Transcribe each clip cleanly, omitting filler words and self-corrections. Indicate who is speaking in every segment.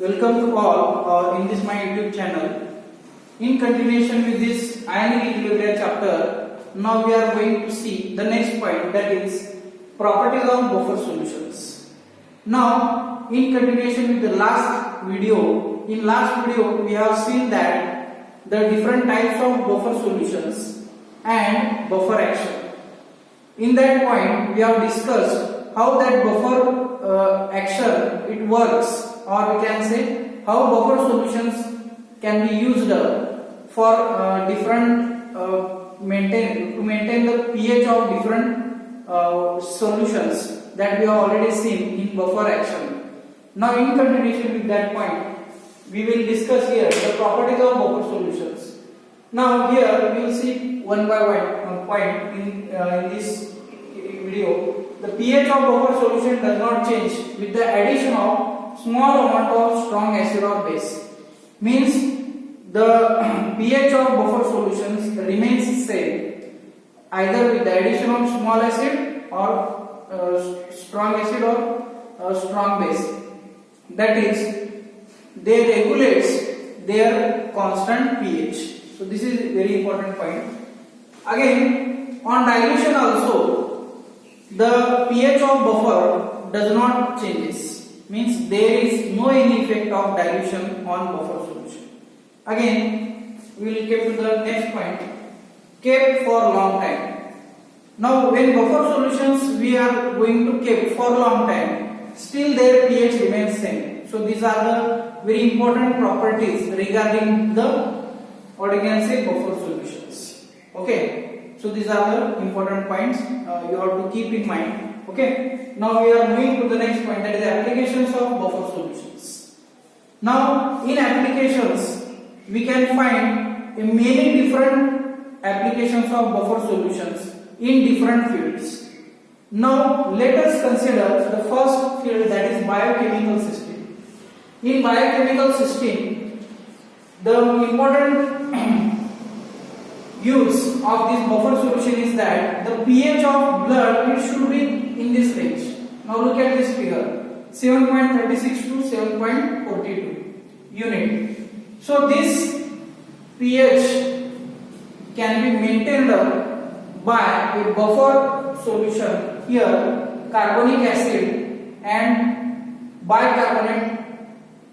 Speaker 1: Welcome to all in this my YouTube channel. In continuation with this ionic equilibrium chapter, now we are going to see the next point, that is properties of buffer solutions. Now, in continuation with the last video, we have seen that the different types of buffer solutions and buffer action. In that point, we have discussed how that buffer action it works, or we can say how buffer solutions can be used for maintain the pH of different solutions that we have already seen in buffer action. Now, in continuation with that point, we will discuss here the properties of buffer solutions. Now, here we will see one by one point in this video. The pH of buffer solution does not change with the addition of small amount of strong acid or base. Means the pH of buffer solutions remains same either with the addition of small acid or strong acid or strong base. That is, they regulates their constant pH. So this is very important point. Again, on dilution also, the pH of buffer does not changes. Means there is no any effect of dilution on buffer solution. Again, we will get to the next point, kept for long time. Now, when buffer solutions we are going to keep for long time, still their pH remains same. So these are the very important properties regarding the, what you can say, buffer solutions. Okay, so these are the important points you have to keep in mind. Okay, now we are moving to the next point, that is applications of buffer solutions. Now, in applications, we can find many different applications of buffer solutions in different fields. Now, let us consider the first field, that is biochemical system. In biochemical system, the important use of this buffer solution is that the pH of blood it should be in this range. Now look at this figure, 7.36 to 7.42 unit. So this pH can be maintained by a buffer solution, here carbonic acid and bicarbonate,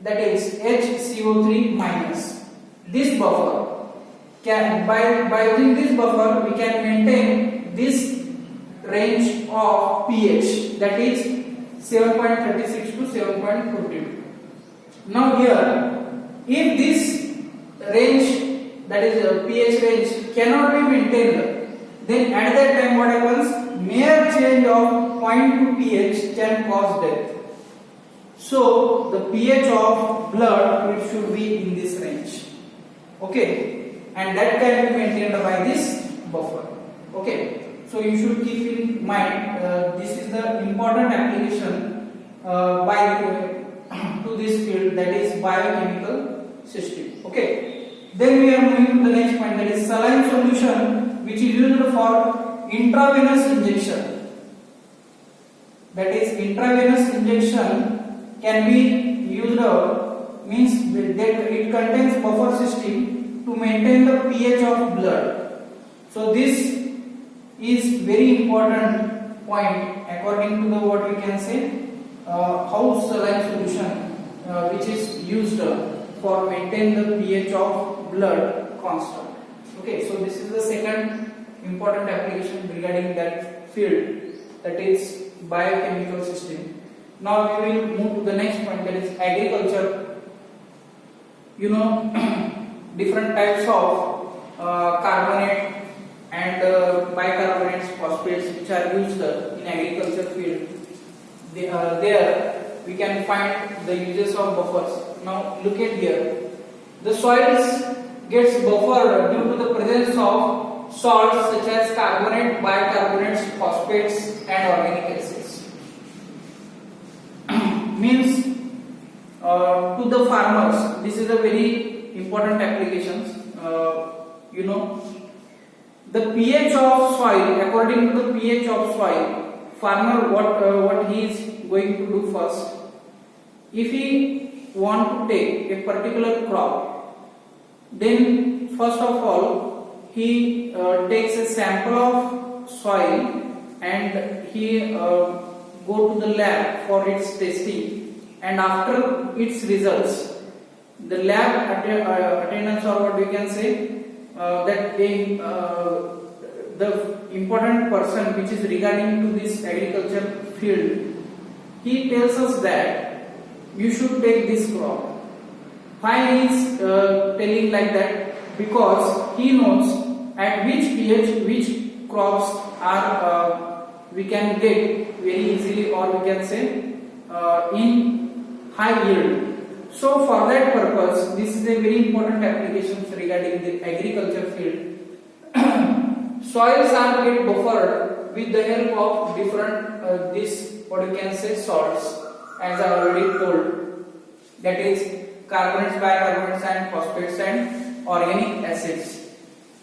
Speaker 1: that is HCO3 minus. This buffer can, by using this buffer we can maintain this range of pH, that is 7.36 to 7.42. Now here, if this range, that is a pH range, cannot be maintained, then at that time what happens, mere change of 0.2 pH can cause death. So the pH of blood it should be in this range. Okay, and that can be maintained by this buffer. Okay, so you should keep in mind this is the important application to this field, that is biochemical system. Okay, then we are moving to the next point, that is saline solution, which is used for intravenous injection. That is, intravenous injection can be used means that it contains buffer system to maintain the pH of blood. So this is very important point according to the, what we can say, how saline solution which is used for maintain the pH of blood constant. Okay, so this is the second important application regarding that field, that is biochemical system. Now we will move to the next point, that is agriculture. You know different types of carbonate and bicarbonates, phosphates which are used in agriculture field. There we can find the uses of buffers. Now look at here, the soils gets buffered due to the presence of salts such as carbonate, bicarbonates, phosphates and organic acids. Means to the farmers, this is a very important applications. You know, the pH of soil, according to the pH of soil, farmer what he is going to do first, if he want to take a particular crop, then first of all he takes a sample of soil and he go to the lab for its testing, and after its results the lab attendance, or what we can say, that the important person which is regarding to this agriculture field, he tells us that you should take this crop. Why he is telling like that? Because he knows at which pH which crops are we can get very easily, or we can say in high yield. So for that purpose, this is a very important application regarding the agriculture field. Soils are get buffered with the help of different this, what you can say, salts, as I already told, that is carbonates, bicarbonates and phosphates and organic acids.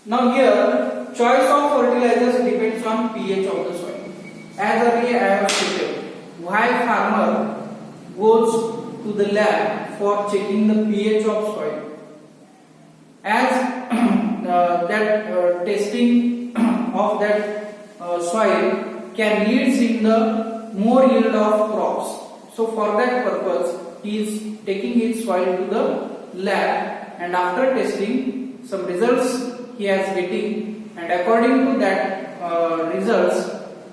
Speaker 1: Now here choice of fertilizers depends on pH of the soil. As earlier I have stated, why farmer goes to the lab for checking the pH of soil, as that testing of that soil can lead in the more yield of crops. So for that purpose he is taking his soil to the lab, and after testing some results he is getting, and according to that results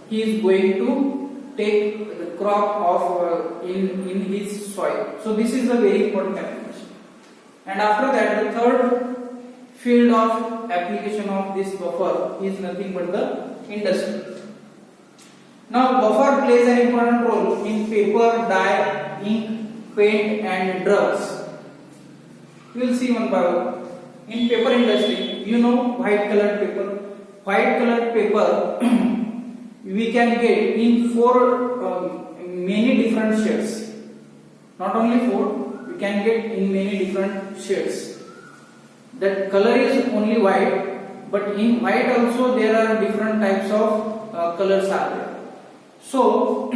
Speaker 1: he is going to take the crop of in his soil. So this is a very important application. And after that, the third field of application of this buffer is nothing but the industry. Now buffer plays an important role in paper, dye, ink, paint and drugs. We will see one by one. In paper industry, you know white colored paper. White colored paper we can get in many different shades. Not only 4, we can get in many different shades. That color is only white, but in white also there are different types of colors are there. So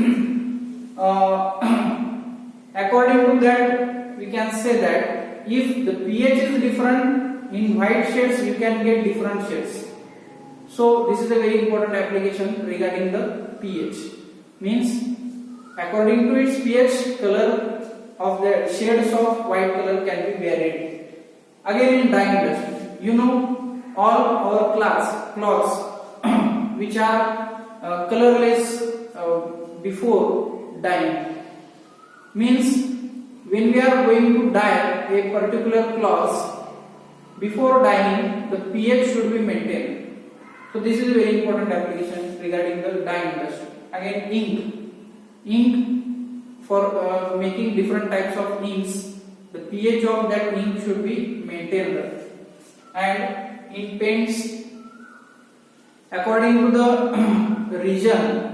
Speaker 1: according to that, we can say that if the pH is different, in white shades you can get different shades. So this is a very important application regarding the pH. Means according to its pH, color of the shades of white color can be varied. Again in dye industry, you know all our cloths which are colorless before dyeing. Means when we are going to dye a particular cloth, before dyeing the pH should be maintained. So this is a very important application regarding the dye industry. Again ink for making different types of inks, the pH of that ink should be maintained. And in paints, according to the region,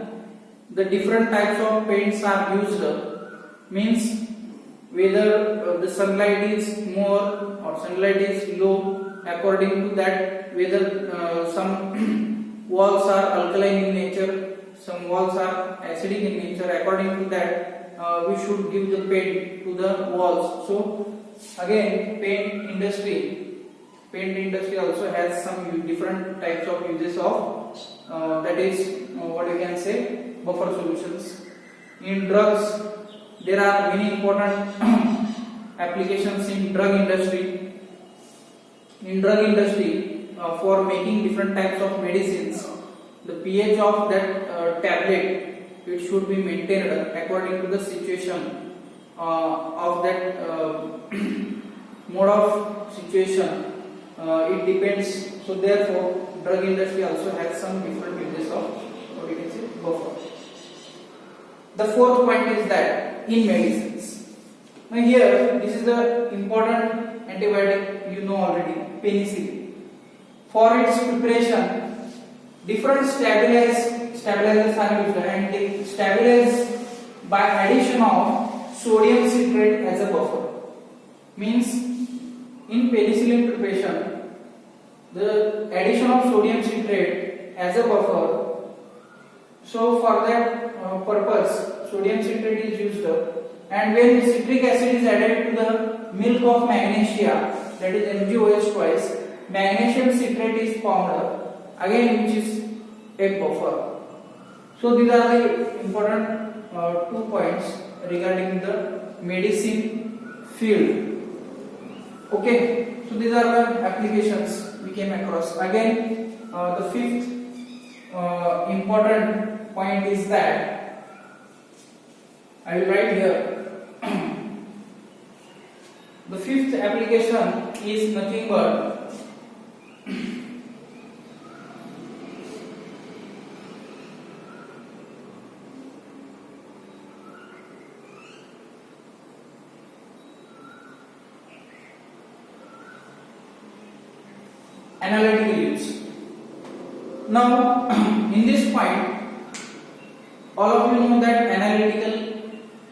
Speaker 1: the different types of paints are used. Means whether the sunlight is more or sunlight is low, according to that whether some walls are alkaline in nature, some walls are acidic in nature. According to that we should give the paint to the walls. So again paint industry also has some different types of uses of that is what you can say, buffer solutions. In drugs, there are many important applications in drug industry. In drug industry, for making different types of medicines, the pH of that tablet, it should be maintained according to the situation of that mode of situation. It depends. So therefore drug industry also has some different uses of what we can say, buffer. The fourth point is that in medicines, now here this is the important antibiotic, you know already, penicillin. For its preparation, different stabilizers are used, and they stabilize by addition of sodium citrate as a buffer. Means in penicillin preparation, the addition of sodium citrate as a buffer. So for that purpose, sodium citrate is used, and when citric acid is added to magnesia, that is MgOH twice, magnesium citrate is formed, again which is a buffer. So these are the important 2 points regarding the medicine field. Okay, so these are the applications we came across. Again, the fifth important point is that I will write here. The fifth application is nothing but analytical use. Now, in this point, all of you know that analytical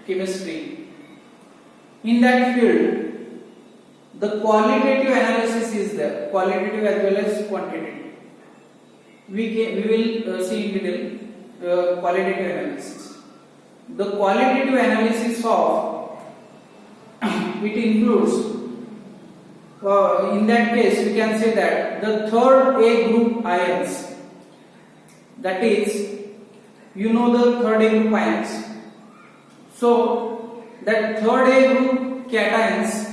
Speaker 1: chemistry. In that field, the qualitative analysis is there, qualitative as well as quantitative. We will see in detail qualitative analysis. The qualitative analysis of it includes. In that case, we can say that the third A group ions, that is, you know the third A group ions. So, that third A group cations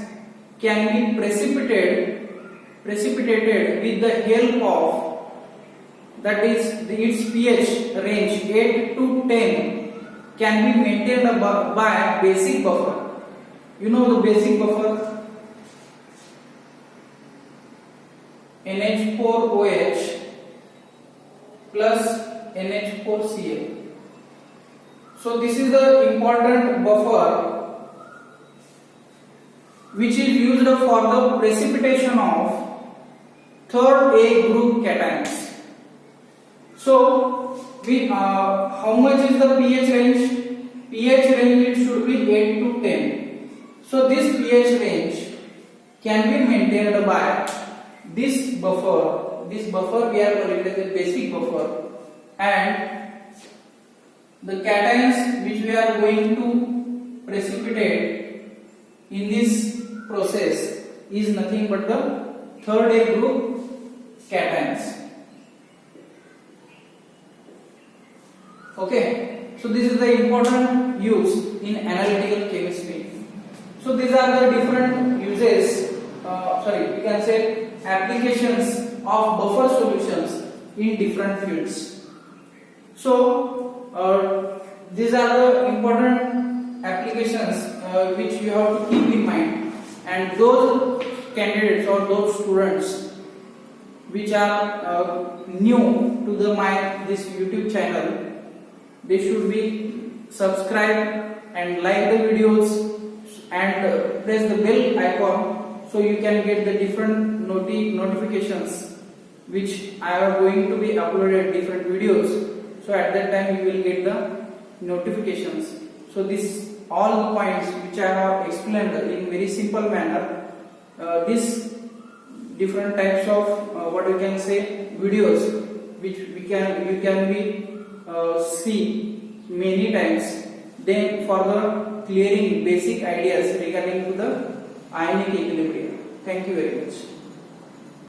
Speaker 1: can be precipitated with the help of, that is, its pH range 8 to 10 can be maintained by basic buffer. You know the basic buffer? NH4OH plus NH4Cl. So this is the important buffer which is used for the precipitation of third A group cations. So how much is the pH range? pH range, it should be 8 to 10. So this pH range can be maintained by this buffer we are calling it as a basic buffer, and the cations which we are going to precipitate in this process is nothing but the third A group cations. Okay, so this is the important use in analytical chemistry. So these are the different uses, we can say applications of buffer solutions in different fields. So these are the important applications which you have to keep in mind, and those candidates or those students which are new to this YouTube channel, they should be subscribe and like the videos and press the bell icon so you can get the different notifications which I am going to be uploaded different videos. So at that time you will get the notifications. So this all the points which I have explained in very simple manner. This different types of what you can say videos which you can be see many times. Then for the clearing basic ideas regarding to the ionic equilibrium. Thank you very much.